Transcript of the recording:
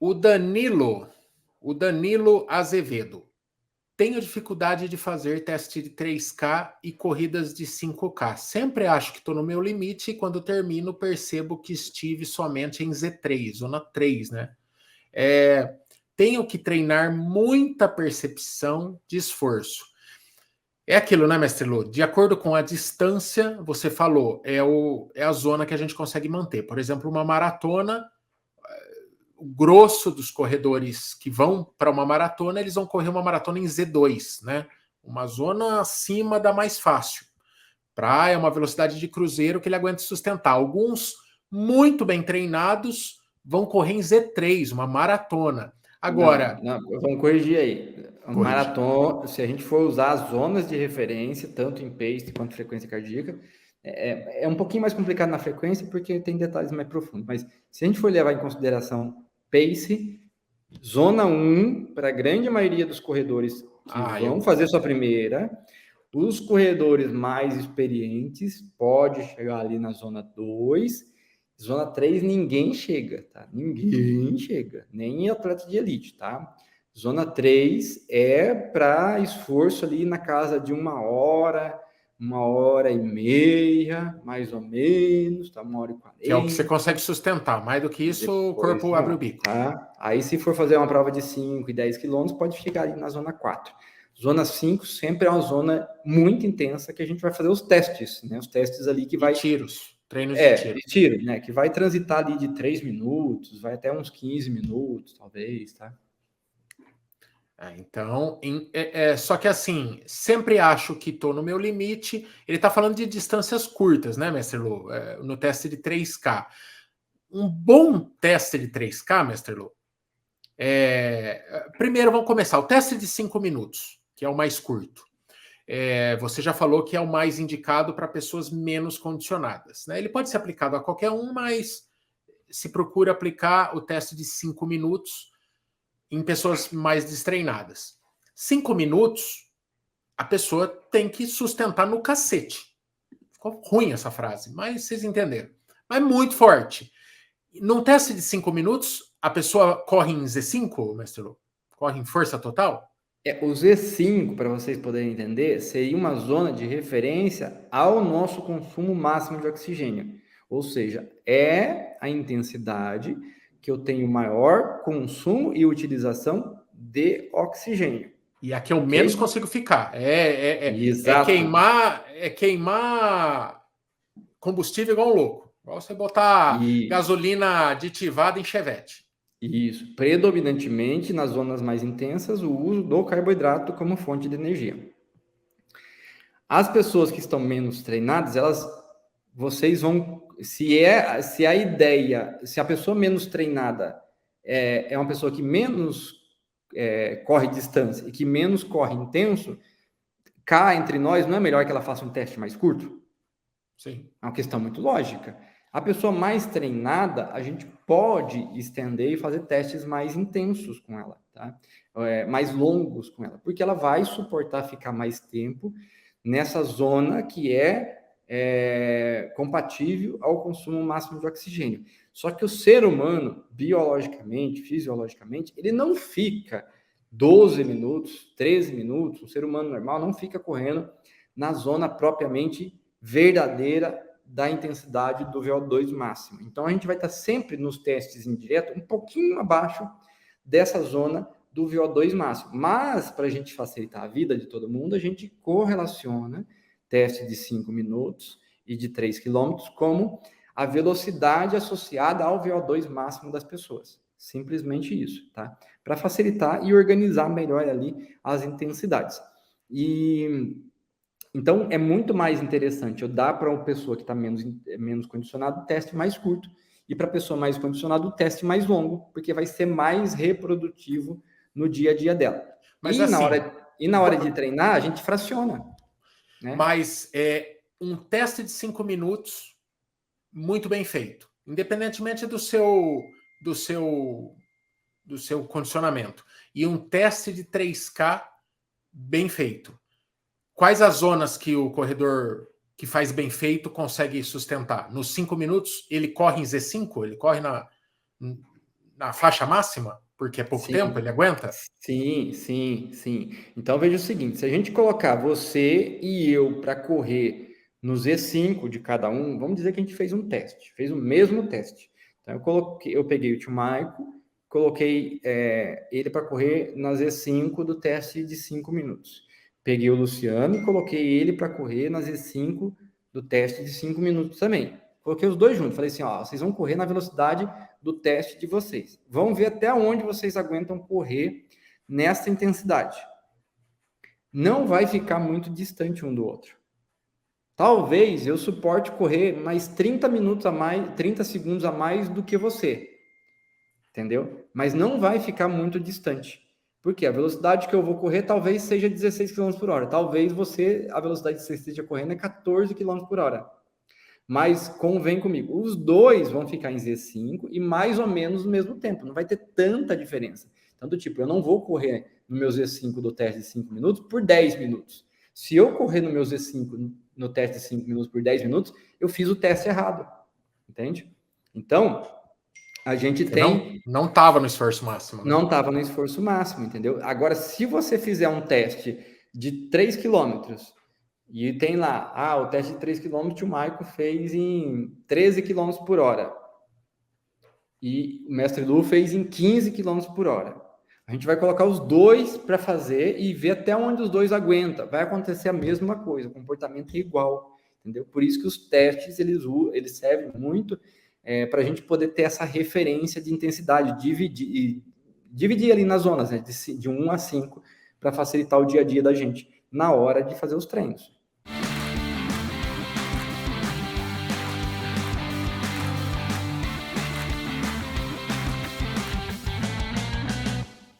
O Danilo Azevedo. Tenho dificuldade de fazer teste de 3K e corridas de 5K. Sempre acho que estou no meu limite e quando termino percebo que estive somente em Z3, zona 3, né? Tenho que treinar muita percepção de esforço. É aquilo, né, mestre Lu? De acordo com a distância, você falou, é a zona que a gente consegue manter. Por exemplo, uma maratona, o grosso dos corredores que vão para uma maratona, eles vão correr uma maratona em Z2, né? Uma zona acima da mais fácil. É uma velocidade de cruzeiro que ele aguenta sustentar. Alguns muito bem treinados vão correr em Z3, uma maratona. Agora, não, vamos corrigir aí. Maratona, se a gente for usar as zonas de referência, tanto em pace quanto frequência cardíaca, é um pouquinho mais complicado na frequência porque tem detalhes mais profundos. Mas se a gente for levar em consideração pace, zona 1, para a grande maioria dos corredores que vão fazer sua primeira, os corredores mais experientes pode chegar ali na zona 2. Zona 3 ninguém chega, tá? Ninguém chega, nem atleta de elite, tá? Zona 3 é para esforço ali na casa de 1h e meia, mais ou menos, tá? 1h40. Que é o que você consegue sustentar. Mais do que isso, o corpo abre o bico. Tá? Aí, se for fazer uma prova de 5 e 10 quilômetros, pode chegar ali na zona 4. Zona 5 sempre é uma zona muito intensa que a gente vai fazer os testes, né? Os testes ali que vai... Treinos de tiro. De tiro, né? Que vai transitar ali de 3 minutos, vai até uns 15 minutos, talvez, tá? Então, só que assim, sempre acho que estou no meu limite. Ele está falando de distâncias curtas, né, mestre Lu? No teste de 3K. Um bom teste de 3K, mestre Lu, primeiro vamos começar. O teste de 5 minutos, que é o mais curto. Você já falou que é o mais indicado para pessoas menos condicionadas, né? Ele pode ser aplicado a qualquer um, mas se procura aplicar o teste de 5 minutos em pessoas mais destreinadas. 5 minutos, a pessoa tem que sustentar no cacete. Ficou ruim essa frase, mas vocês entenderam. Mas muito forte. Num teste de 5 minutos, a pessoa corre em Z5, mestre Lu? Corre em força total? O Z5, para vocês poderem entender, seria uma zona de referência ao nosso consumo máximo de oxigênio. Ou seja, é a intensidade que eu tenho maior consumo e utilização de oxigênio. E a que eu menos consigo ficar. Exato. Queimar combustível igual um louco. Igual você botar gasolina aditivada em Chevette. Isso. Predominantemente, nas zonas mais intensas, o uso do carboidrato como fonte de energia. As pessoas que estão menos treinadas, vocês vão... Se a pessoa menos treinada é uma pessoa que menos corre distância e que menos corre intenso, cá entre nós, não é melhor que ela faça um teste mais curto? Sim. É uma questão muito lógica. A pessoa mais treinada, a gente pode estender e fazer testes mais intensos com ela, tá? Mais longos com ela, porque ela vai suportar ficar mais tempo nessa zona que é compatível ao consumo máximo de oxigênio. Só que o ser humano, biologicamente, fisiologicamente, ele não fica 12 minutos, 13 minutos, o ser humano normal não fica correndo na zona propriamente verdadeira da intensidade do VO2 máximo. Então, a gente vai estar sempre nos testes indiretos um pouquinho abaixo dessa zona do VO2 máximo. Mas, para a gente facilitar a vida de todo mundo, a gente correlaciona teste de 5 minutos e de 3 quilômetros como a velocidade associada ao VO2 máximo das pessoas. Simplesmente isso, tá? Para facilitar e organizar melhor ali as intensidades. Então, é muito mais interessante eu dar para uma pessoa que está menos condicionada o teste mais curto e para a pessoa mais condicionada o teste mais longo, porque vai ser mais reprodutivo no dia a dia dela. Mas na hora de treinar, a gente fraciona. Né? Mas um teste de 5 minutos muito bem feito, independentemente do seu condicionamento. E um teste de 3K bem feito. Quais as zonas que o corredor que faz bem feito consegue sustentar? Nos 5 minutos, ele corre em Z5? Ele corre na faixa máxima? Porque é pouco Sim. tempo, ele aguenta? Sim. Então veja o seguinte: se a gente colocar você e eu para correr no Z5 de cada um, vamos dizer que a gente fez um teste, fez o mesmo teste. Então eu peguei o tio Maico, coloquei ele para correr na Z5 do teste de 5 minutos. Peguei o Luciano e coloquei ele para correr na Z5 do teste de 5 minutos também. Coloquei os dois juntos. Falei assim, ó, vocês vão correr na velocidade do teste de vocês. Vão ver até onde vocês aguentam correr nessa intensidade. Não vai ficar muito distante um do outro. Talvez eu suporte correr mais 30 minutos a mais, 30 segundos a mais do que você. Entendeu? Mas não vai ficar muito distante. Porque a velocidade que eu vou correr talvez seja 16 km por hora. Talvez a velocidade que você esteja correndo é 14 km por hora. Mas convém comigo, os dois vão ficar em Z5 e mais ou menos no mesmo tempo. Não vai ter tanta diferença. Então, do tipo, eu não vou correr no meu Z5 do teste de 5 minutos por 10 minutos. Se eu correr no meu Z5 no teste de 5 minutos por 10 minutos, eu fiz o teste errado. Entende? Então, a gente tem... Não estava no esforço máximo. Né? Não estava no esforço máximo, entendeu? Agora, se você fizer um teste de 3 quilômetros e tem lá, o teste de 3 km o Maico fez em 13 km por hora. E o mestre Lu fez em 15 km por hora. A gente vai colocar os dois para fazer e ver até onde os dois aguentam. Vai acontecer a mesma coisa, o comportamento é igual, entendeu? Por isso que os testes, eles servem muito para a gente poder ter essa referência de intensidade, dividir ali nas zonas, né, de 1 a 5, para facilitar o dia a dia da gente na hora de fazer os treinos.